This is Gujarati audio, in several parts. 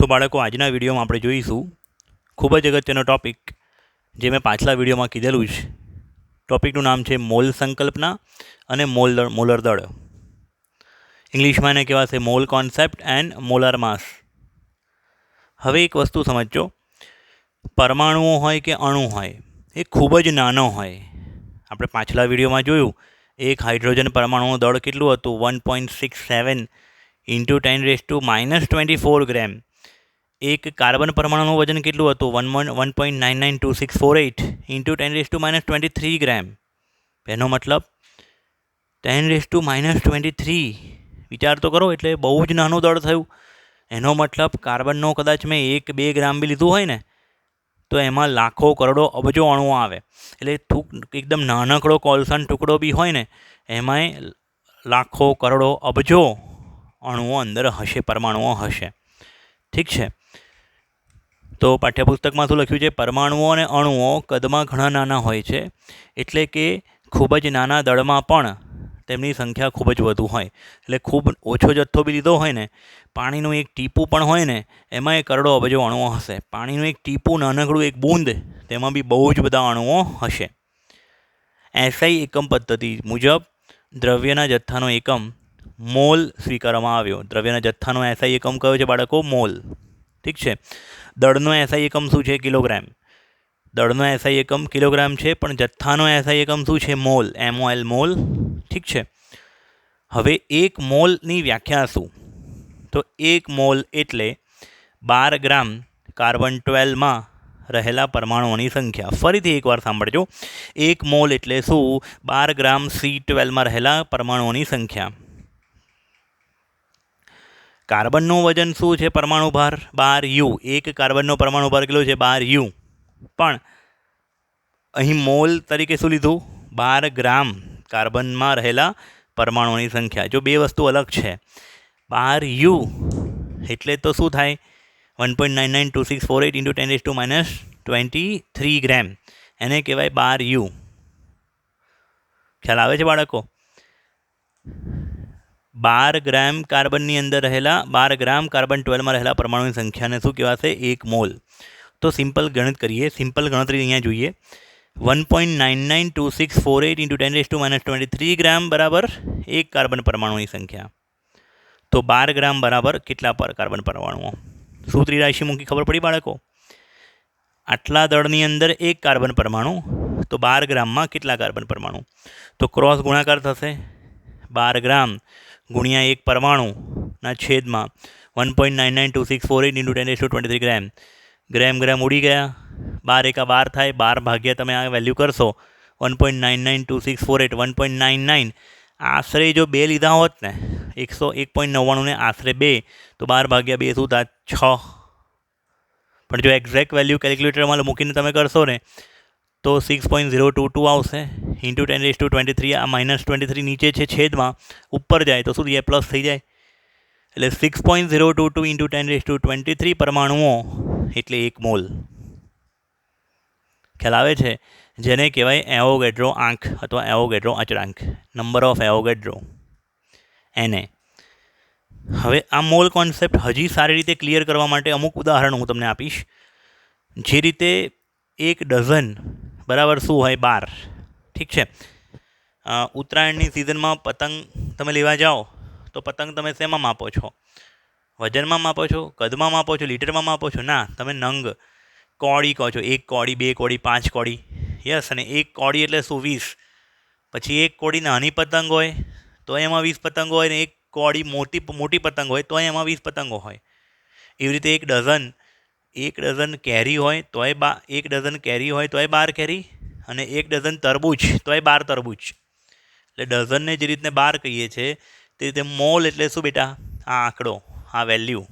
તો બાળકો આજના વિડીયોમાં આપણે જોઈશું ખૂબ જ અગત્યનો ટૉપિક જે મેં પાછલા વિડીયોમાં કીધેલું જ. ટૉપિકનું નામ છે મોલ સંકલ્પના અને મોલર દળ. ઇંગ્લિશમાં એને કહેવાશે મોલ કોન્સેપ્ટ એન્ડ મોલર માસ. હવે એક વસ્તુ સમજજો, પરમાણુઓ હોય કે અણુ હોય એ ખૂબ જ નાનો હોય. આપણે પાછલા વિડીયોમાં જોયું એક હાઇડ્રોજન પરમાણુનું દળ કેટલું હતું, 1.67 ઇન્ટુ 10⁻⁻24 ગ્રામ. એક કાર્બન પરમાણુનું વજન કેટલું હતું, 1.992648 ઇન્ટુ 10⁻23 ગ્રામ. એનો મતલબ 10⁻23. વિચાર તો કરો, એટલે બહુ જ નાનું દળ થયું. એનો મતલબ કાર્બનનો કદાચ મેં 1-2 ગ્રામ બી લીધું હોય ને તો એમાં લાખો કરોડો અબજો અણુઓ આવે. એટલે એકદમ નાનકડો કોલસાનો ટુકડો બી હોય ને એમાંય લાખો કરોડો અબજો અણુઓ અંદર હશે, પરમાણુઓ હશે. ઠીક છે. તો પાઠ્યપુસ્તકમાં શું લખ્યું છે, પરમાણુઓ અને અણુઓ કદમાં ઘણા નાના હોય છે, એટલે કે ખૂબ જ નાના દળમાં પણ તેમની સંખ્યા ખૂબ જ વધુ હોય. એટલે ખૂબ ઓછો જથ્થો બી લીધો હોય ને, પાણીનું એક ટીપું પણ હોય ને એમાં એ કરોડો અબજો અણુઓ હશે. પાણીનું એક ટીપું, નાનકડું એક બૂંદ, તેમાં બી બહુ જ બધા અણુઓ હશે. એસઆઈ એકમ પદ્ધતિ મુજબ દ્રવ્યના જથ્થાનો એકમ મોલ સ્વીકારવામાં આવ્યો. દ્રવ્યના જથ્થાનો એસઆઈ એકમ કયો છે બાળકો? મોલ. ઠીક છે. દળનો એસઆઈ એકમ શું છે? કિલોગ્રામ. દળનો એસઆઈ એકમ કિલોગ્રામ છે, પણ જથ્થાનો એસઆઈ એકમ શું છે? મોલ. MOL, mall. ઠીક છે. હવે એક મોલની વ્યાખ્યા શું? તો એક મોલ એટલે 12 ગ્રામ કાર્બન 12માં રહેલા પરમાણુઓની સંખ્યા. ફરીથી એકવાર સાંભળજો, એક મોલ એટલે શું? 12 ગ્રામ C12માં રહેલા પરમાણુઓની સંખ્યા. કાર્બનનું વજન શું છે? પરમાણુ ભાર 12U. એક કાર્બનનો પરમાણુ ભાર કેટલો છે? 12U. પણ અહીં મોલ તરીકે શું લીધું? 12 ગ્રામ કાર્બનમાં રહેલા પરમાણુઓની સંખ્યા. જો બે વસ્તુ અલગ છે, 12U એટલે તો શું થાય? 1.992648 ઇન્ટુ 10⁻23 ગ્રામ. એને કહેવાય 12U. ખ્યાલ આવે છે બાળકો? 12 ગ્રામ કાર્બનની અંદર રહેલા 12 ગ્રામ કાર્બન 12માં રહેલા પરમાણુની સંખ્યાને શું કહેવાશે? એક મોલ. તો સિમ્પલ ગણિત કરીએ. સિમ્પલ ગણતરી અહીંયા જોઈએ. 1.992648 ઇન્ટુ 10⁻23 ગ્રામ બરાબર એક કાર્બન પરમાણુની સંખ્યા. તો 12 ગ્રામ બરાબર કેટલા પર કાર્બન પરમાણુઓ? શું ત્રિરાશિ મૂકી ખબર પડી બાળકો? આટલા દળની અંદર એક કાર્બન પરમાણુ, તો 12 ગ્રામમાં કેટલા કાર્બન પરમાણુ? તો ક્રોસ ગુણાકાર થશે. 12 ગ્રામ ગુણ્યા એક પરમાણુના છેદમાં 1.992648 ઇન્ટુ 10⁻23 ગ્રામ. ગ્રામ ઉડી ગયા, 12 એકા 12 થાય, 12 ભાગ્યા તમે આ વેલ્યુ કરશો 1.992648, 1.99. આશરે જો 2 લીધા હોત ને, 101.99 ને આશરે 2, તો 12 ભાગ્યા 2 શું થાય? 6. પણ જો એક્ઝેક્ટ વેલ્યુ કેલ્ક્યુલેટરમાં મૂકીને તમે કરશો ને તો 6.022 આવશે ઇન્ટુ 10⁻23. આ -23 નીચે છે, છેદમાં ઉપર જાય તો શું થઈ જાય? પ્લસ થઈ જાય. એટલે 6.022 ઇન્ટુ 10⁻23 પરમાણુઓ એટલે એક મોલ. ખ્યાલ આવે છે? જેને કહેવાય એવોગેડ્રો આંક અથવા એવોગેડ્રો અચળાંક, નંબર ઓફ એવોગેડ્રો, એને. હવે આ મોલ કોન્સેપ્ટ હજી સારી રીતે ક્લિયર કરવા માટે અમુક ઉદાહરણ હું તમને આપીશ. જે રીતે એક ડઝન બરાબર શું હોય? 12. ઠીક છે. ઉત્તરાયણની સિઝનમાં પતંગ તમે લેવા જાઓ તો પતંગ તમે શેમાં માપો છો? વજનમાં માપો છો? કદમાં માપો છો? લીટરમાં માપો છો? ના, તમે નંગ, કોડી કહો છો. 1 કોડી, 2 કોડી, 5 કોડી. યસ. અને 1 કોડી એટલે શું? 20. પછી 1 કોડી નાની પતંગ હોય તો એમાં 20 પતંગો હોય, ને 1 કોડી મોટી પતંગ હોય તો એમાં 20 પતંગો હોય. એવી રીતે એક ડઝન કેરી હોય તોય 1 કેરી હોય તોય 12 કેરી, અને 1 ડઝન તરબૂચ તોય 12 તરબૂચ. એટલે ડઝનને જે રીતને 12 કહીએ છીએ તે રીતે મોલ એટલે શું બેટા? આ આંકડો, આ વેલ્યુ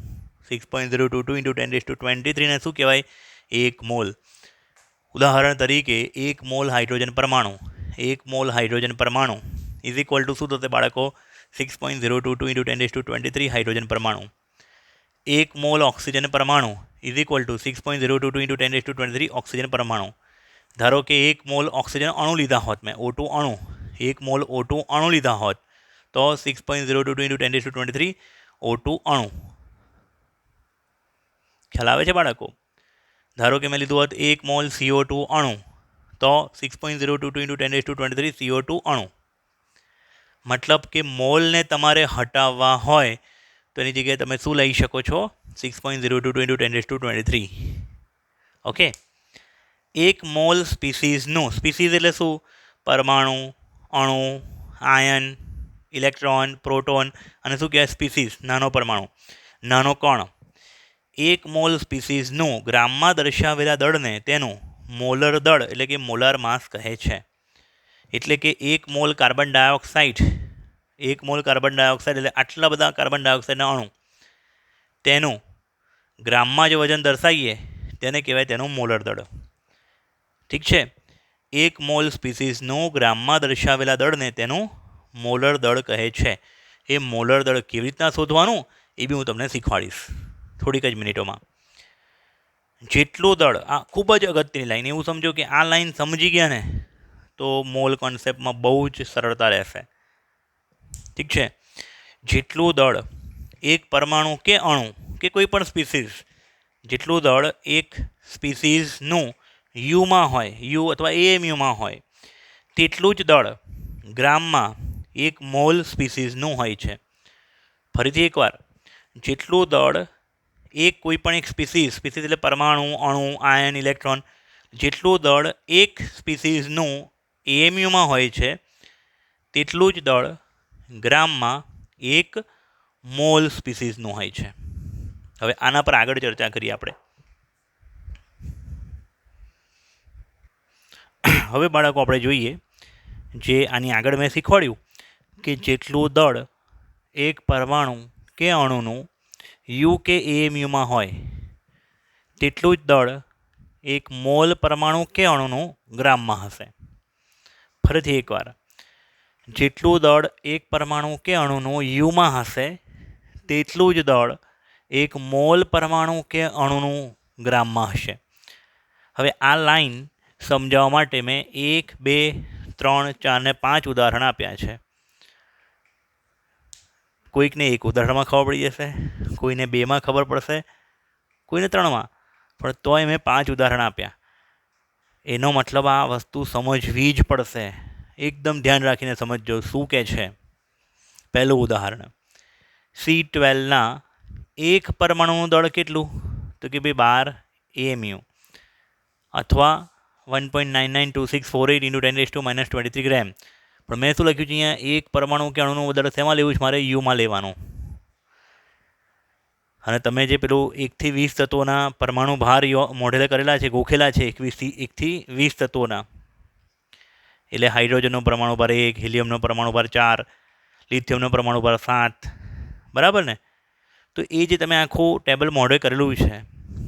6.022 ઇન્ટુ 10⁻23 ને શું કહેવાય? એક મોલ. ઉદાહરણ તરીકે 1 મોલ હાઇડ્રોજન પરમાણુ ઇઝ ઇક્વલ ટુ શું થશે બાળકો? 6.022 ઇન્ટુ 10⁻23 હાઇડ્રોજન પરમાણુ. 1 મોલ ઓક્સિજન પરમાણુ is equal to 6.022 into 10⁻23 oxygen પરમાણુ. ધારો કે 1 મોલ ઓક્સિજન અણુ લીધા હોત મેં, O2 અણુ, 1 મોલ O2 અણુ લીધા હોત તો 6.022 ઇન્ટુ 10⁻23 O2 અણુ. ખ્યાલ આવે છે બાળકો? ધારો કે મેં લીધું હોત 1 મોલ CO2 અણુ, તો 6.022 × 10⁻23 CO2 અણુ. મતલબ કે મોલને તમારે હટાવવા હોય તો એની જગ્યાએ તમે શું લઈ શકો છો? 6.022 × 10⁻23. ઓકે. 1 મોલ સ્પીસીઝનું, સ્પીસીઝ એટલે શું? પરમાણુ, અણુ, આયન, ઇલેક્ટ્રોન, પ્રોટોન, અને શું કહેવાય? સ્પીસીઝ, નાનો પરમાણુ, નાનો કણ. 1 મોલ સ્પીસીઝનું ગ્રામમાં દર્શાવેલા દળને તેનું મોલર દળ એટલે કે મોલાર માસ કહે છે. એટલે કે 1 mall carbon dioxide, 1 mall carbon dioxide એટલે આટલા બધા કાર્બન ડાયોક્સાઇડના અણુ, તેનું ગ્રામમાં જે વજન દર્શાવીએ તેને કહેવાય તેનું મોલર દળ. ઠીક છે? 1 મોલ સ્પીસીઝનું ગ્રામમાં દર્શાવેલા દળને તેનું મોલર દળ કહે છે. એ મોલર દળ કેવી રીતના શોધવાનું એ બી હું તમને શીખવાડીશ થોડીક જ મિનિટોમાં. જેટલું દળ, આ ખૂબ જ અગત્યની લાઈન, એવું સમજો કે આ લાઈન સમજી ગયા ને તો મોલ કોન્સેપ્ટમાં બહુ જ સરળતા રહેશે. ઠીક છે? જેટલું દળ એક પરમાણુ કે અણુ કે કોઈ પણ સ્પીસીઝ, જેટલું દળ એક સ્પીસીઝનું યુમાં હોય, યુ અથવા એએમયુમાં હોય, તેટલું જ દળ ગ્રામમાં 1 મોલ સ્પીસીઝનું હોય છે. ફરીથી એકવાર, જેટલું દળ કોઈ પણ એક સ્પીસીઝ એટલે પરમાણુ, અણુ, આયન, ઇલેક્ટ્રોન, જેટલું દળ એક સ્પીસીઝનું એએમયુમાં હોય છે તેટલું જ દળ ગ્રામમાં 1 મોલ સ્પીસીઝનું હોય છે. હવે આના પર આગળ ચર્ચા કરીએ આપણે. હવે બાળકો આપણે જોઈએ જે આની આગળ મેં શીખવાડ્યું કે જેટલું દળ એક પરમાણુ કે અણુનું યુ કે એએમયુમાં હોય તેટલું જ દળ 1 મોલ પરમાણુ કે અણુનું ગ્રામમાં હશે. ફરીથી એકવાર, જેટલું દળ એક પરમાણુ કે અણુનું યુમાં હશે તેટલું જ દળ 1 મોલ પરમાણુ કે અણુનું ગ્રામમાં હશે. હવે આ લાઈન સમજાવવા માટે મેં 1, 2, 3, 4 ને 5 ઉદાહરણ આપ્યા છે. કોઈકને 1 ઉદાહરણમાં ખબર પડી જશે, કોઈને 2માં ખબર પડશે, કોઈને 3માં, પણ તોય મેં 5 ઉદાહરણ આપ્યા. એનો મતલબ આ વસ્તુ સમજવી જ પડશે. એકદમ ધ્યાન રાખીને સમજજો શું કહે છે. પહેલું ઉદાહરણ, C12ના એક પરમાણુનું દળ કેટલું? તો કે ભાઈ 12 એએમયુ અથવા 1.992648 × 10⁻23 ગ્રામ. પણ મેં શું લખ્યું છે અહીંયા? એક પરમાણુ કે અણુનું દળ શેમાં લેવું છે? મારે યુમાં લેવાનું. અને તમે જે પેલું 1 થી 20 તત્વોના પરમાણુ ભાર મોઢે કરેલા છે, ગોખેલા છે 1 થી 20 તત્વોના, એટલે હાઇડ્રોજનનો પરમાણુ ભાર 1, હિલિયમનો પરમાણુ ભાર 4, લિથિયમનો પરમાણુ ભાર 7, બરાબર ને? તો એ જે તમે આખું ટેબલ મોઢે કરેલું છે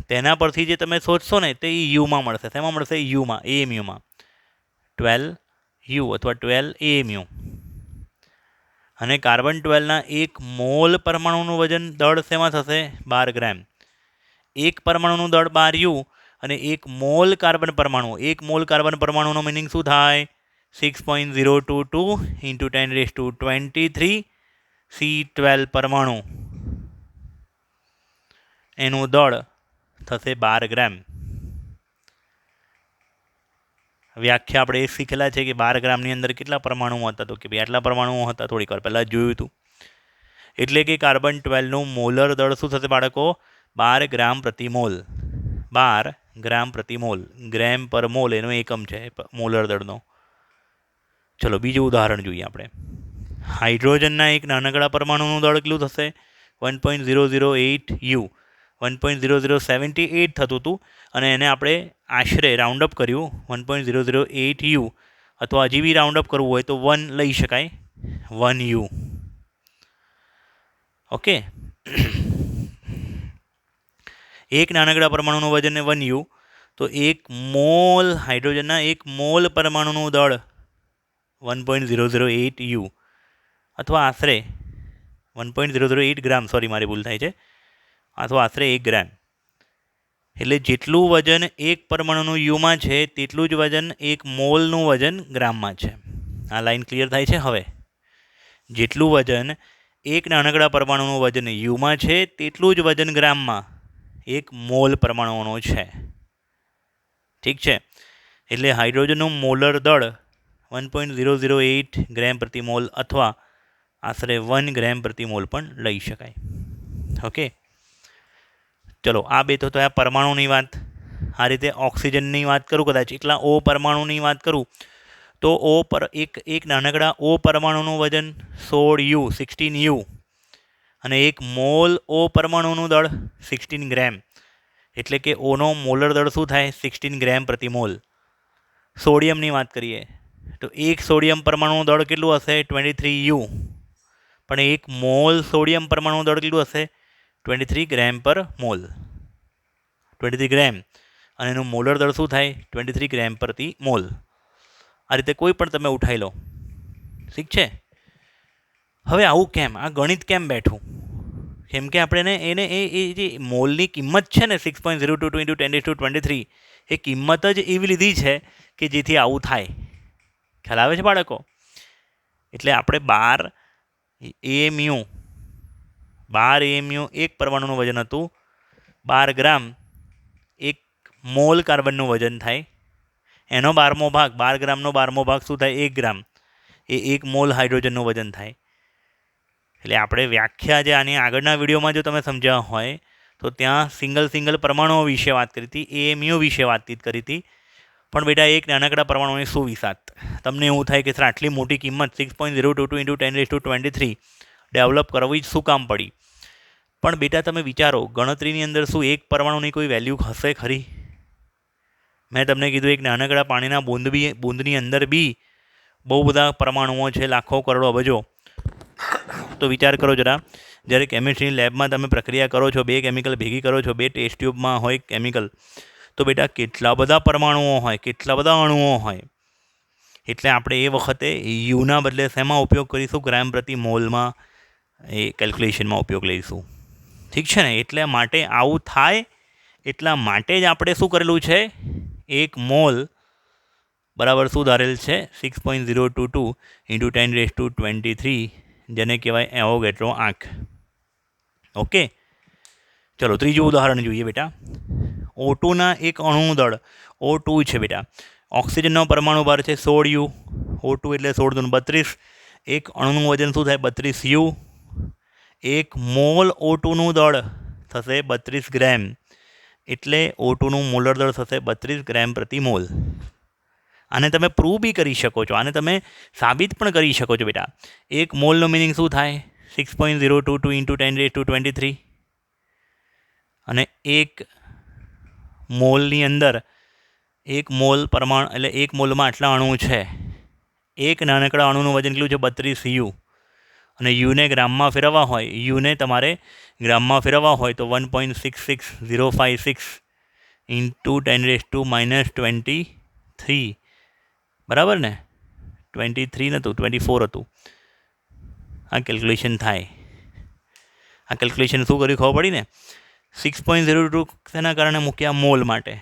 તેના પરથી જે તમે શોધશો ને તે યુમાં મળશે. શેમાં મળશે? યુમાં, એએમયુમાં. 12 યુ અથવા 12 એએમયુ. અને કાર્બન 12ના 1 મોલ પરમાણુનું વજન દળ શેમાં થશે? 12 ગ્રામ. એક પરમાણુનું દળ 12 યુ અને 1 મોલ કાર્બન પરમાણુ, 1 મોલ કાર્બન પરમાણુનો મિનિંગ શું થાય? 6.022 × 10⁻23 C12 પરમાણુ, એનું દળ થશે 12 ગ્રામ. વ્યાખ્યા આપણે એ શીખેલા છે કે 12 ગ્રામની અંદર કેટલા પરમાણુઓ હતા? તો કે ભાઈ આટલા પરમાણુઓ હતા, થોડીક વાર પહેલાં જોયું હતું. એટલે કે કાર્બન 12નું મોલર દળ શું થશે બાળકો? 12 ગ્રામ પ્રતિ મોલ. 12 ગ્રામ પ્રતિ મોલ, ગ્રામ પર મોલ એનો એકમ છે મોલર દળનો. ચલો બીજું ઉદાહરણ જોઈએ આપણે. હાઇડ્રોજનના એક નાનકડા પરમાણુનું દળ કેટલું થશે? 1.008 યુ, 1.0078 થતું હતું અને એને આપણે આશરે રાઉન્ડઅપ કર્યું 1.008 યુ, અથવા હજી બી રાઉન્ડઅપ કરવું હોય તો 1 લઈ શકાય, 1 યુ. ઓકે. એક નાનકડા પરમાણુનું વજન 1 યુ, તો 1 મોલ હાઇડ્રોજનના 1 મોલ પરમાણુનું દળ 1.008 યુ અથવા આશરે 1.008 ગ્રામ, સોરી મારી ભૂલ થાય છે, અથવા આશરે 1 ગ્રામ. એટલે જેટલું વજન એક પરમાણુનું યુમાં છે તેટલું જ વજન 1 મોલનું વજન ગ્રામમાં છે. આ લાઈન ક્લિયર થાય છે? હવે જેટલું વજન એક નાનકડા પરમાણુનું વજન યુમાં છે તેટલું જ વજન ગ્રામમાં 1 મોલ પરમાણુઓનો છે. ઠીક છે, એટલે હાઇડ્રોજનનું મોલર દળ 1.008 ગ્રેમ પ્રતિ મોલ અથવા આશરે 1 ગ્રેમ પ્રતિ મોલ પણ લઈ શકાય. ઓકે, ચલો આ બે તો આ પરમાણુની વાત. આ રીતે ઓક્સિજનની વાત કરું, કદાચ એકલા O પરમાણુની વાત કરું તો એક નાનકડા O પરમાણુનું વજન 16U અને 1 મોલ O પરમાણુનું દળ 16 ગ્રેમ. એટલે કે ઓનો મોલર દળ શું થાય? 16 ગ્રેમ પ્રતિ મોલ. સોડિયમની વાત કરીએ તો 1 સોડિયમ પરમાણુનું દળ કેટલું હશે? 23U. પણ 1 મોલ સોડિયમ પરમાણુનું દળ કેટલું હશે? 23 ગ્રેમ પર મોલ. 23 ગ્રેમ અને એનું મોલર દળ શું થાય? 23 ગ્રેમ પ્રતિ મોલ. આ રીતે કોઈ પણ તમે ઉઠાઈ લો. ઠીક છે, હવે આવું કેમ? આ ગણિત કેમ બેઠું? કેમ કે આપણે એને એ જે મોલની કિંમત છે ને 6.022 × 10⁻23 એ કિંમત જ એવી લીધી છે કે જેથી આવું થાય. ખ્યાલ આવે છે બાળકો? એટલે આપણે 12 AMU એક પરમાણુનું વજન હતું. 12 ગ્રામ 1 મોલ કાર્બનનું વજન થાય. એનો 12મો ભાગ, 12 ગ્રામનો 12મો ભાગ શું થાય? 1 ગ્રામ. એ 1 મોલ હાઇડ્રોજનનું વજન થાય. એટલે આપણે વ્યાખ્યા જે આની આગળના વિડીયોમાં જો તમે સમજ્યા હોય તો ત્યાં સિંગલ પરમાણુઓ વિશે વાત કરી હતી, AMU વિશે વાતચીત કરી હતી. પણ બેટા એક નાનકડા પરમાણુની શું વિસાત? તમને એવું થાય કે સર આટલી મોટી કિંમત 6.022 × 10⁻23 ડેવલપ કરવી જ શું કામ પડી? પણ બેટા તમે વિચારો, ગણતરીની અંદર શું એક પરમાણુની કોઈ વેલ્યુ હશે ખરી? મેં તમને કીધું એક નાનકડા પાણીના બૂંદની અંદર બી બહુ બધા પરમાણુઓ છે, લાખો કરોડો અબજો. તો વિચાર કરો જરા, જ્યારે કેમિસ્ટ્રીની લેબમાં તમે પ્રક્રિયા કરો છો, 2 કેમિકલ ભેગી કરો છો, 2 ટેસ્ટ ટ્યુબમાં હોય કેમિકલ, તો બેટા કેટલા બધા પરમાણુઓ હોય, કેટલા બધા અણુઓ હોય. એટલે આપણે એ વખતે યુના બદલે શેમાં ઉપયોગ કરીશું? ગ્રામ પ્રતિ મોલમાં એ કેલ્ક્યુલેશનમાં ઉપયોગ લઈશું. ઠીક છે ને? એટલે માટે આવું થાય એટલા માટે જ આપણે શું કરેલું છે? 1 મોલ બરાબર શું ધારેલ છે? 6.022 × 10⁻23, જેને કહેવાય એવોગેડ્રો આંક. ઓકે, ચલો ત્રીજું ઉદાહરણ જોઈએ બેટા. O2ના એક અણુનું દળ O2 છે બેટા. ઓક્સિજનનો પરમાણુ ભાર છે 16U. O2 એટલે 16 × 32. એક અણુનું વજન શું થાય? 32U. 1 મોલ O2નું દળ થશે 32 ગ્રેમ. એટલે O2નું મોલર દળ થશે 32 ગ્રેમ પ્રતિ મોલ. આને તમે પ્રૂવ બી કરી શકો છો, આને તમે સાબિત પણ કરી શકો છો બેટા. 1 મોલનો મિનિંગ શું થાય? 6.022 × 10⁻23. અને 1 મોલની અંદર 1 મોલ પરમાણુ એટલે 1 મોલમાં આટલા અણુ છે. એક નાનકડા અણુનું વજન કેટલું છે? 32U. અને યુને ગ્રામમાં ફેરવવા હોય, યુને તમારે ગ્રામમાં ફેરવવા હોય તો 1.66056 × 10⁻23 બરાબર ને? 23 નહોતું, 24 હતું. આ કેલ્ક્યુલેશન થાય. આ કેલ્ક્યુલેશન શું કર્યું ખબર પડી ને? 6.02 શેના કારણે મૂક્યા? મોલ માટે.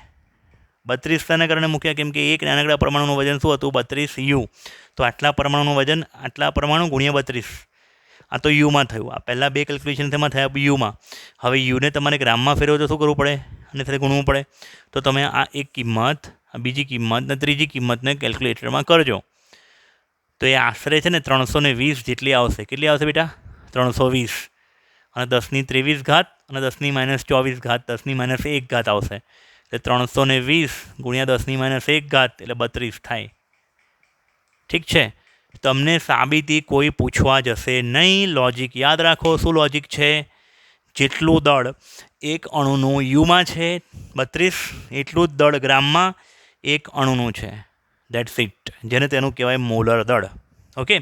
32 શેના કારણે મૂક્યા? કેમ કે એક નાનકડા પરમાણુનું વજન શું હતું? 32U. તો આટલા પરમાણુનું વજન, આટલા પરમાણુ ગુણ્યા 32. આ તો યુમાં થયું. આ પહેલાં 2 કેલ્ક્યુલેશન તેમાં થયા યુમાં. હવે યુને તમારે ગ્રામમાં ફેરવો તો શું કરવું પડે? અને સાથે ગુણવું પડે. તો તમે આ એક કિંમત, આ બીજી કિંમત ને ત્રીજી કિંમતને કેલ્ક્યુલેટરમાં કરજો તો એ આશરે છે ને 320 જેટલી આવશે. કેટલી આવશે બેટા? 320. અને 10⁻23 ઘાત અને 10⁻24 ઘાત, 10⁻1 ઘાત આવશે. એટલે 320 ગુણ્યા 10⁻1 ઘાત એટલે 32 થાય. ઠીક છે, તમને સાબિતી કોઈ પૂછવા જશે નહીં. લોજિક યાદ રાખો. શું લોજિક છે? જેટલું દળ એક અણુનું યુમાં છે 32, એટલું જ દળ ગ્રામમાં એક અણુનું છે. That's it. જેને તેનું કહેવાય મોલર દળ. ઓકે,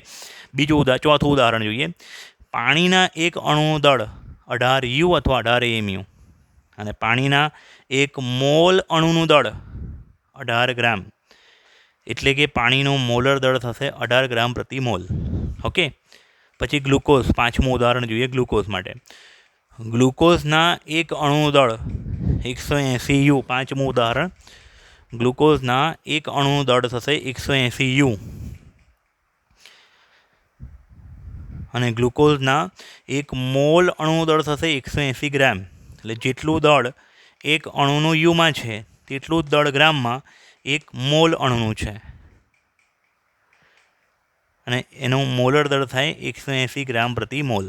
ચોથું ઉદાહરણ જોઈએ. પાણીના એક અણુનું દળ 18U અથવા 18 AMU. અને પાણીના 1 મોલ અણુનું દળ 18 ગ્રામ. એટલે કે પાણીનું મોલર દળ થશે 18 ગ્રામ પ્રતિ મોલ. ઓકે, પછી ગ્લુકોઝ. 5મું ઉદાહરણ જોઈએ ગ્લુકોઝ માટે. ગ્લુકોઝના એક અણુનું દળ 180U. 5મું ઉદાહરણ. ગ્લુકોઝના એક અણુનું દળ થશે 180U. અને ગ્લુકોઝના 1 મોલ અણુનું દળ થશે 180 ગ્રામ. એટલે જેટલું દળ એક અણુનું યુમાં છે તેટલું જ દળ ગ્રામમાં 1 મોલ અણુનું છે અને એનું મોલર દળ થાય 180 ગ્રામ પ્રતિ મોલ.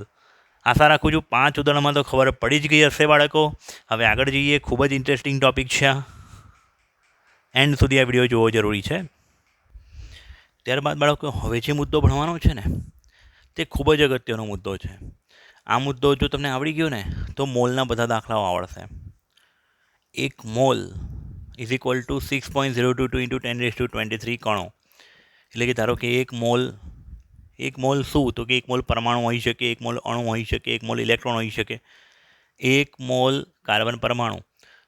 આશા રાખું છું 5 ઉદાહરણમાં તો ખબર પડી જ ગઈ હશે બાળકો. હવે આગળ જઈએ. ખૂબ જ ઇન્ટરેસ્ટિંગ ટૉપિક છે. એન્ડ સુધી આ વિડીયો જોવો જરૂરી છે. ત્યારબાદ બાળકો હવે જે મુદ્દો ભણવાનો છે ને તે ખૂબ જ અગત્યનો મુદ્દો છે. આ મુદ્દો જો તમને આવડી ગયો ને તો મોલના બધા દાખલાઓ આવડશે. 1 mall is equal to 6.022 into 10⁻23 કણો. એટલે કે ધારો કે એક મોલ શું? તો કે 1 મોલ પરમાણુ હોઈ શકે, 1 મોલ અણુ હોઈ શકે, 1 મોલ ઇલેક્ટ્રોન હોઈ શકે, 1 મોલ કાર્બન પરમાણુ.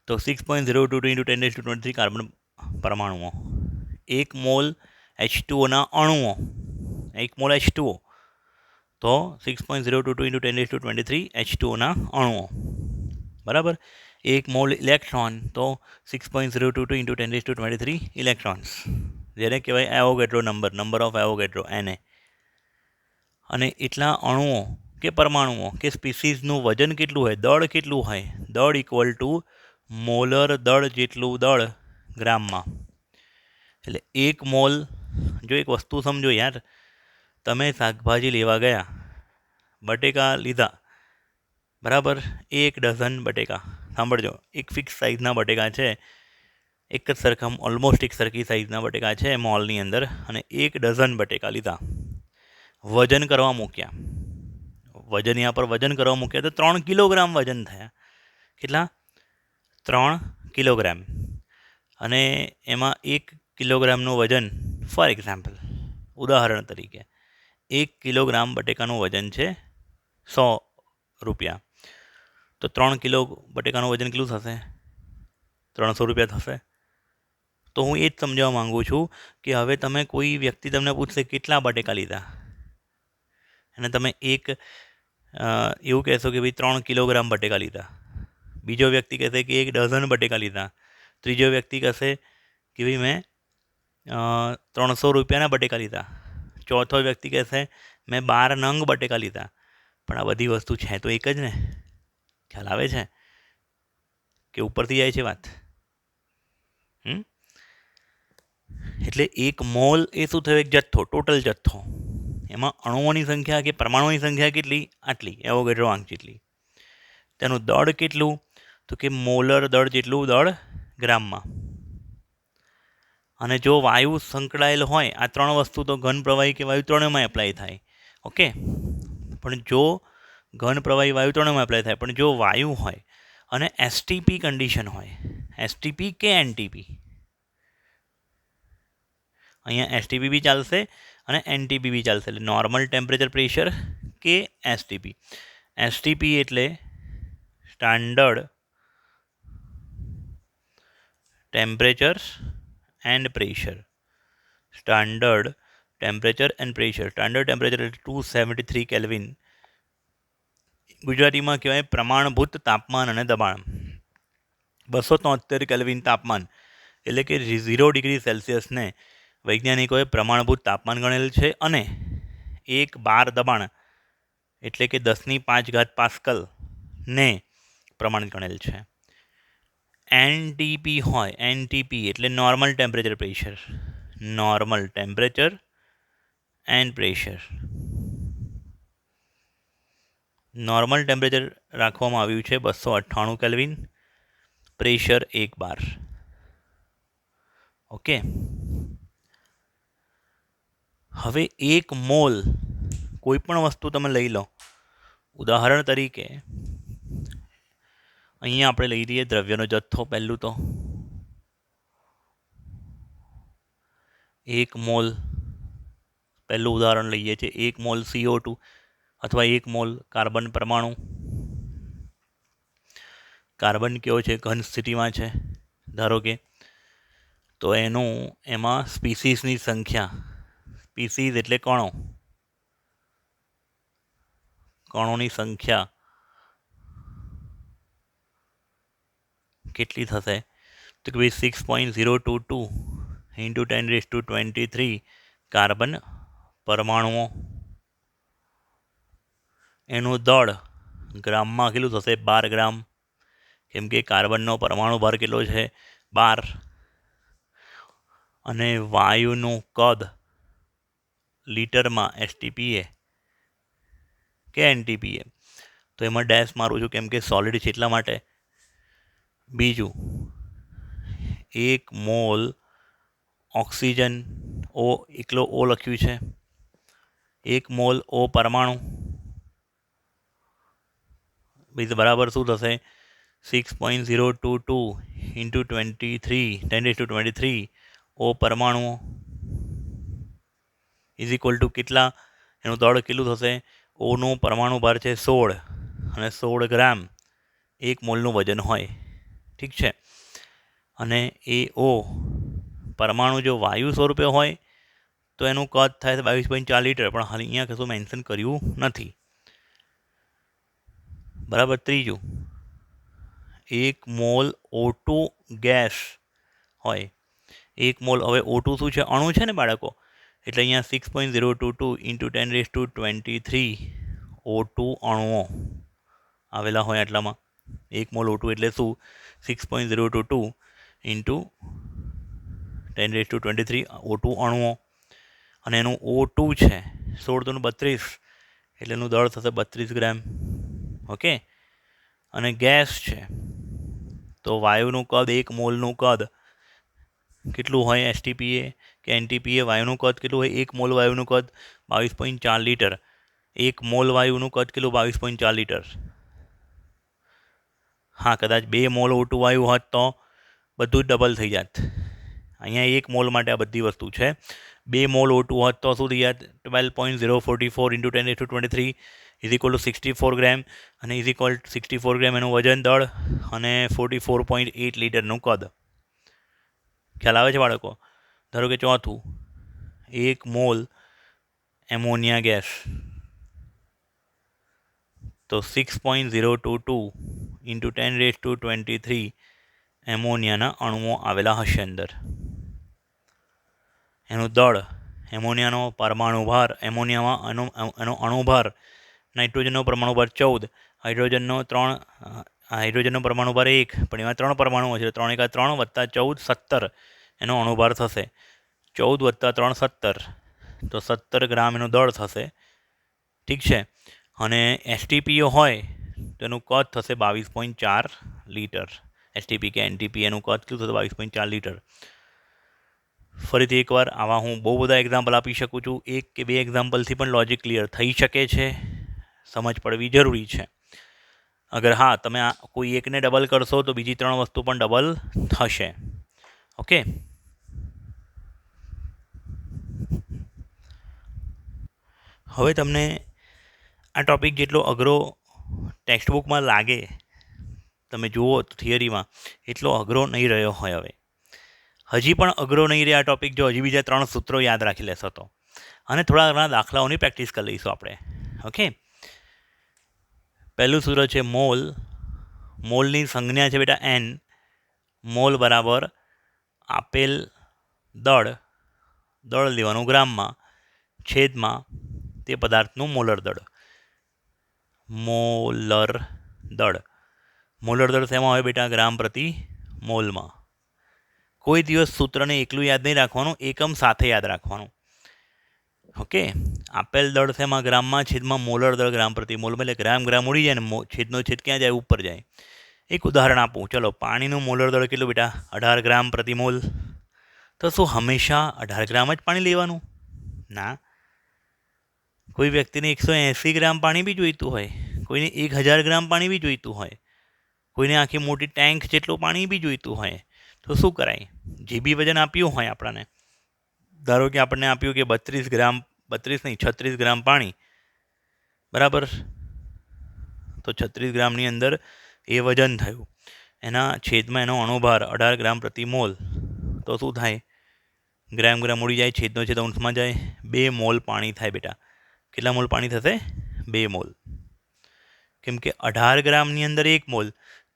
તો 6.022 ઇન્ટુ 10⁻23 કાર્બન પરમાણુઓ. 1 મોલ H2O અણુઓ, 1 મોલ H2O, તો 6.022 ઇન્ટુ 10⁻23 H2O અણુઓ, બરાબર. 1 મોલ ઇલેક્ટ્રોન, તો 6.022 ઇન્ટુ 10⁻23 ઇલેક્ટ્રોન્સ, જેને કહેવાય એવોગેડ્રો નંબર ઓફ એવોગેડ્રો, એને. અને એટલા અણુઓ કે પરમાણુઓ કે સ્પીસીઝનું વજન કેટલું હોય, દળ કેટલું હોય? દળ ઇક્વલ ટુ મોલર દળ જેટલું દળ ગ્રામમાં. એટલે 1 મોલ, જો એક વસ્તુ સમજો યાર, તમે શાકભાજી લેવા ગયા, બટેકા લીધા, બરાબર, 1 ડઝન બટેકા. સાંભળજો, એક ફિક્સ સાઇઝના બટેકા છે, એક જ સરખા, ઓલમોસ્ટ એક સરખી સાઇઝના બટેકા છે મોલની અંદર, અને 1 ડઝન બટેકા લીધા, વજન કરવા મૂક્યા. વજનિયા પર વજન કરવા મૂક્યા તો 3 કિલોગ્રામ વજન થયા. કેટલા? 3 કિલોગ્રામ. અને એમાં 1 કિલોગ્રામનું વજન, ફોર એક્ઝામ્પલ, ઉદાહરણ તરીકે 1 કિલોગ્રામ બટેકાનું વજન છે 100 રૂપિયા. તો 3 કિલો બટેકાનું વજન કેટલું થશે? 300 રૂપિયા થશે. તો હું એ જ સમજાવવા માગું છું કે હવે તમે, કોઈ વ્યક્તિ તમને પૂછશે કેટલા બટેકા લીધા, અને તમે એવું કહેશો કે ભાઈ 3 કિલોગ્રામ બટેકા લીધા. બીજો વ્યક્તિ કહેશે કે 1 ડઝન બટેકા લીધા. ત્રીજો વ્યક્તિ કહેશે કે ભાઈ મેં 300 રૂપિયાના બટેકા લીધા. ચોથો વ્યક્તિ કહેશે મેં 12 નંગ બટેકા લીધા. પણ આ બધી વસ્તુ છે તો એક જ ને. ખ્યાલ આવે છે કે ઉપરથી જાય છે વાત? એટલે 1 મોલ એ શું થયો? એક જથ્થો, ટોટલ જથ્થો. એમાં અણુઓની સંખ્યા કે પરમાણુઓની સંખ્યા કેટલી? આટલી, એવોગેડ્રો આંક જેટલી. તેનું દળ કેટલું? તો કે મોલર દળ જેટલું દળ ગ્રામમાં. અને જો વાયુ સંકળાયેલ હોય, આ 3 વસ્તુ તો ઘન, પ્રવાહી કે વાયુ ત્રણેયમાં એપ્લાય થાય, ઓકે. પણ જો ઘન, પ્રવાહી, વાયુ ત્રણેયમાં એપ્લાય થાય, પણ જો વાયુ હોય અને એસટીપી કન્ડિશન હોય, એસટીપી કે એનટીપી, અહીંયા એસટીપી બી ચાલશે અને એનટીપી બી ચાલશે. એટલે નોર્મલ ટેમ્પરેચર પ્રેશર કે એસટીપી. એસટીપી એટલે standard temperature and pressure. Standard temperature and pressure. Standard temperature એટલે 273 કેલ્વિન. ગુજરાતીમાં કહેવાય પ્રમાણભૂત તાપમાન અને દબાણ. 273 કેલ્વિન તાપમાન એટલે કે 0 ડિગ્રી સેલ્સિયસને વૈજ્ઞાનિકોએ પ્રમાણભૂત તાપમાન ગણેલ છે, અને 1 બાર દબાણ એટલે કે 10⁵ પાસ્કલ ને પ્રમાણિત ગણેલ છે. એનટીપી હોય, એનટીપી એટલે normal temperature pressure. Normal temperature and pressure. Normal temperature રાખવામાં આવ્યું છે 298 કેલ્વિન, પ્રેશર 1 બાર. ઓકે. હવે 1 મોલ કોઈ પણ વસ્તુ તમે લઈ લો, ઉદાહરણ તરીકે અહીંયા આપણે લઈ લઈએ દ્રવ્યનો જથ્થો. પહેલું તો 1 મોલ, પહેલું ઉદાહરણ લઈએ છીએ 1 મોલ CO2 અથવા 1 મોલ કાર્બન પરમાણુ. કાર્બન કેવો છે? ઘન સ્થિતિમાં છે ધારો કે. તો એમાં સ્પીસીસની સંખ્યા, સ્પીસીસ એટલે કણો, કણોની સંખ્યા કેટલી થશે? તો કે ભાઈ 6.022 ઇન્ટુ 10⁻23 કાર્બન પરમાણુઓ. એનું દળ ગ્રામમાં કેટલું થશે? 12 ગ્રામ. કેમ કે કાર્બનનો પરમાણુ ભાર કેટલો છે 12 અને વાયુનું કદ લીટરમાં એસટીપીએ કે એનટીપીએ, તો એમાં ડેશ મારું છું કેમ કે સોલિડ છે એટલા માટે. બીજું 1 મોલ ઓક્સિજન ઓ એકલો ઓ લખ્યું છે, 1 મોલ ઓ પરમાણુ બરાબર શું થશે 6.022 ઇન્ટુ 10⁻23 ઓ પરમાણુઓ ઇઝ ઇક્વલ ટુ કેટલા, એનું દળ કેટલું થશે, ઓનું પરમાણુ ભાર છે 16 અને 16 ગ્રામ 1 મોલનું વજન હોય. ઠીક છે. અને એ ઓ પરમાણુ જો વાયુ સ્વરૂપે હોય તો એનું કદ થાય 22.4 લીટર, પણ હાલ અહીંયા કશું મેન્શન કર્યું નથી. બરાબર. ત્રીજું 1 મોલ O2 ગેસ હોય, 1 મોલ, હવે O2 શું છે, અણુ છે ને બાળકો, એટલે અહીંયા 6.022 ઇન્ટુ 10⁻23 O2 અણુઓ આવેલા હોય આટલામાં. 1 મોલ O2 એટલે શું 6.022 ઇન્ટુ 10⁻23 O2 અણુઓ, અને એનું O2 છે 16 × 32 એટલે એનું દળ થશે 32 ગ્રામ. ઓકે. અને ગેસ છે તો વાયુનું કદ 1 મોલનું કદ કેટલું હોય એસટીપીએ કે એનટીપીએ, વાયુનું કદ કેટલું હોય, 1 મોલ વાયુનું કદ 22.4 લીટર, 1 મોલ વાયુનું કદ કેટલું 22.4 લીટર. હા, કદાચ 2 મોલ O2 વાયુ હોત તો બધું જ ડબલ થઈ જાત. અહીંયા 1 મોલ માટે આ બધી વસ્તુ છે. 2 મોલ O2 હોત તો શું થઈ જાત 12.044 ઇન્ટુ 10⁻23 ઇઝ ઇક્વલ ટુ 64 ગ્રામ, અને ઇઝ ઇક્વલ 64 ગ્રામ એનું વજન, દળ, અને 44.8 લીટરનું કદ. ખ્યાલ આવે છે બાળકો? ધારો કે ચોથું 1 મોલ એમોનિયા ગેસ, તો 6.022 ઇન્ટુ 10⁻23 એમોનિયાના અણુઓ આવેલા હશે અંદર. એનું દળ, એમોનિયાનો પરમાણુ ભાર, એમોનિયામાં એનો અણુભાર, નાઇટ્રોજનનો પરમાણુ ભાર 14, હાઇડ્રોજનનો પરમાણુ ભાર 1, પણ એમાં 3 પરમાણુઓ છે, 3 × 3 વત્તા 14 17 એનો અણુભાર થશે. 14 + 3 17, તો 17 ગ્રામ એનું દળ થશે. ઠીક છે. અને એસટીપીઓ હોય તો એનું કદ થશે 22.4 લીટર. એસટીપી કે એનટીપી એનું કદ કેટલું થશે 22.4 લીટર. ફરીથી એકવાર, આવા હું બહુ બધા એક્ઝામ્પલ આપી શકું છું. 1 કે 2 એક્ઝામ્પલથી પણ લોજિક ક્લિયર થઈ શકે છે. સમજ પડવી જરૂરી છે. અગર હા તમે આ કોઈ એકને ડબલ કરશો તો બીજી 3 વસ્તુ પણ ડબલ થશે. ઓકે. હવે તમને આ ટૉપિક જેટલો અઘરો ટેક્સ્ટબુકમાં લાગે, તમે જુઓ તો થિયરીમાં, એટલો અઘરો નહીં રહ્યો હોય. હવે હજી પણ અઘરો નહીં રહે આ ટૉપિક જો હજી બીજા 3 સૂત્રો યાદ રાખી લેશો તો, અને થોડા ઘણા દાખલાઓની પ્રેક્ટિસ કરી લઈશું આપણે. ઓકે. પહેલું સૂત્ર છે મોલ. મોલની સંજ્ઞા છે બેટા એન. મોલ બરાબર આપેલ દળ લેવાનું ગ્રામમાં, છેદમાં તે પદાર્થનું મોલર દળ. મોલર દળ શેમાં હોય બેટા? ગ્રામ પ્રતિ મોલમાં. કોઈ દિવસ સૂત્રને એકલું યાદ નહીં રાખવાનું, એકમ સાથે યાદ રાખવાનું. ઓકે. આપેલ દળ શેમાં? ગ્રામમાં, છેદમાં મોલર દળ ગ્રામ પ્રતિ મોલમાં. એટલે ગ્રામ ઉડી જાય ને છેદનો છેદ ક્યાં જાય? ઉપર જાય. એક ઉદાહરણ આપું. ચલો, પાણીનું મોલર દળ કેટલું બેટા? 18 ગ્રામ પ્રતિ મોલ. તો શું હંમેશા 18 ગ્રામ જ પાણી લેવાનું? ના. કોઈ વ્યક્તિને 180 ગ્રામ પાણી બી જોઈતું હોય, કોઈને 1000 ગ્રામ પાણી બી જોઈતું હોય, કોઈને આખી મોટી ટેન્ક જેટલું પાણી બી જોઈતું હોય. તો શું કરાય? જે બી વજન આપ્યું હોય આપણને, ધારો કે આપણને આપ્યું કે 36 ગ્રામ પાણી, બરાબર, તો 36 ગ્રામની અંદર એ વજન થયું, એના છેદમાં એનો અણુભાર 18 ગ્રામ પ્રતિ મોલ, તો શું થાય? ગ્રામ ઉડી જાય, છેદનો છેદ અંશમાં જાય, 2 મોલ પાણી થાય બેટા. કેટલા મોલ પાણી થશે? 2 મોલ. કેમ કે 18 ગ્રામની અંદર 1 મોલ,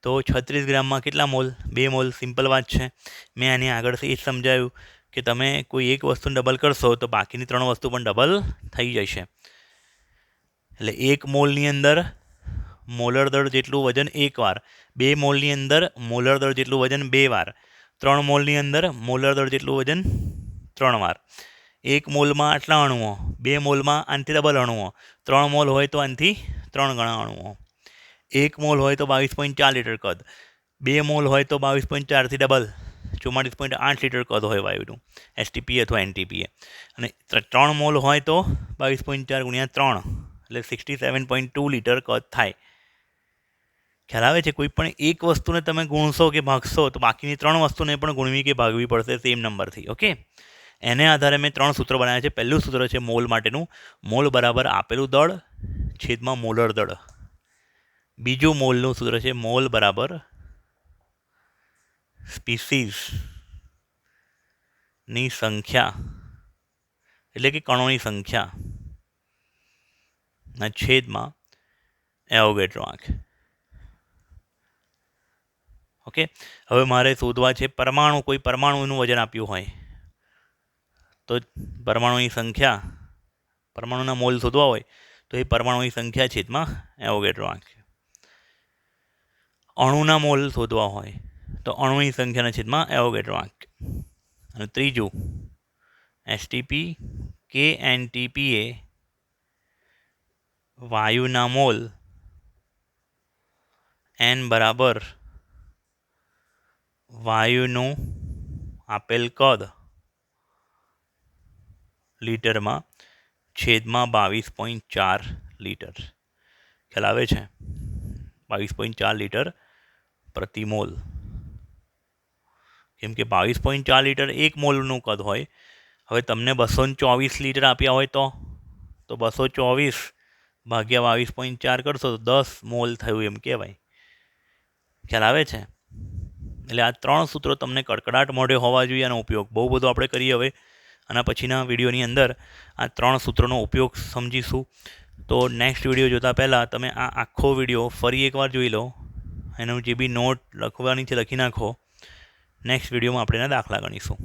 તો 36 ગ્રામમાં કેટલા મોલ? 2 મોલ. સિમ્પલ વાત છે. મેં આની આગળથી એ જ સમજાવ્યું કે તમે કોઈ એક વસ્તુને ડબલ કરશો તો બાકીની 3 વસ્તુ પણ ડબલ થઈ જશે. એટલે 1 મોલની અંદર મોલર દળ જેટલું વજન 1 વાર, 2 મોલની અંદર મોલર દળ જેટલું વજન 2 વાર, 3 મોલની અંદર મોલર દળ જેટલું વજન 3 વાર. 1 મોલમાં આટલા અણુઓ, 2 મોલમાં આનાથી ડબલ અણુઓ, 3 મોલ હોય તો આનાથી 3 ગણા અણુઓ, 1 મોલ હોય તો 22.4 લીટર કદ, 2 મોલ હોય તો 22.4થી ડબલ 44.8 લીટર કદ હોય વાયુનું એસટીપી અથવા એનટીપીએ, અને 3 મોલ હોય તો 22.4 ગુણ્યા 3 એટલે 67.2 લીટર કદ થાય. ખ્યાલ આવે છે? કોઈ પણ એક વસ્તુને તમે ગુણશો કે ભાગશો તો બાકીની 3 વસ્તુને પણ ગુણવી કે ભાગવી પડશે સેમ નંબરથી. ઓકે, એને આધારે મેં 3 સૂત્ર બનાવ્યા છે. પહેલું સૂત્ર છે મોલ માટેનું, મોલ બરાબર આપેલું દળ છેદમાં મોલર દળ. બીજું મોલનું સૂત્ર છે મોલ બરાબર સ્પીસીસની સંખ્યા એટલે કે કણોની સંખ્યા ના છેદમાં એવોગેડ્રો આંક. ઓકે, હવે મારે શોધવા છે પરમાણુ. કોઈ પરમાણુનું વજન આપ્યું હોય તો પરમાણુની સંખ્યા, પરમાણુના મોલ શોધવા હોય તો એ પરમાણુની સંખ્યા છેદમાં એવોગેડ્રો આંક. અણુના મોલ શોધવા હોય તો અણુની સંખ્યાના છેદમાં એવોગેડ્રો આંક. અને ત્રીજું એસટીપી કે એનટીપીએ વાયુના મોલ એન બરાબર વાયુનું આપેલ કદ લીટરમાં છેદમાં 22.4 લીટર. ખ્યાલ આવે છે? 22.4 લીટર પ્રતિ મોલ. કેમ કે 22.4 લીટર 1 મોલનું કદ હોય. હવે તમને 224 લીટર આપ્યા હોય તો 224 ભાગ્યા 22.4 કરશો તો 10 મોલ થયું એમ કહેવાય. ખ્યાલ આવે છે? એટલે આ 3 સૂત્રો તમને કડકડાટ મોઢે હોવા જોઈએ. આનો ઉપયોગ બહુ બધો આપણે કરીએ. હવે આના પછીના વિડીયોની અંદર આ 3 સૂત્રોનો ઉપયોગ સમજીશું. તો નેક્સ્ટ વિડીયો જોતાં પહેલાં તમે આ આખો વિડીયો ફરી એકવાર જોઈ લો. એનું જે બી નોટ લખવાની છે લખી નાખો. નેક્સ્ટ વિડીયોમાં આપણે એના દાખલા ગણીશું.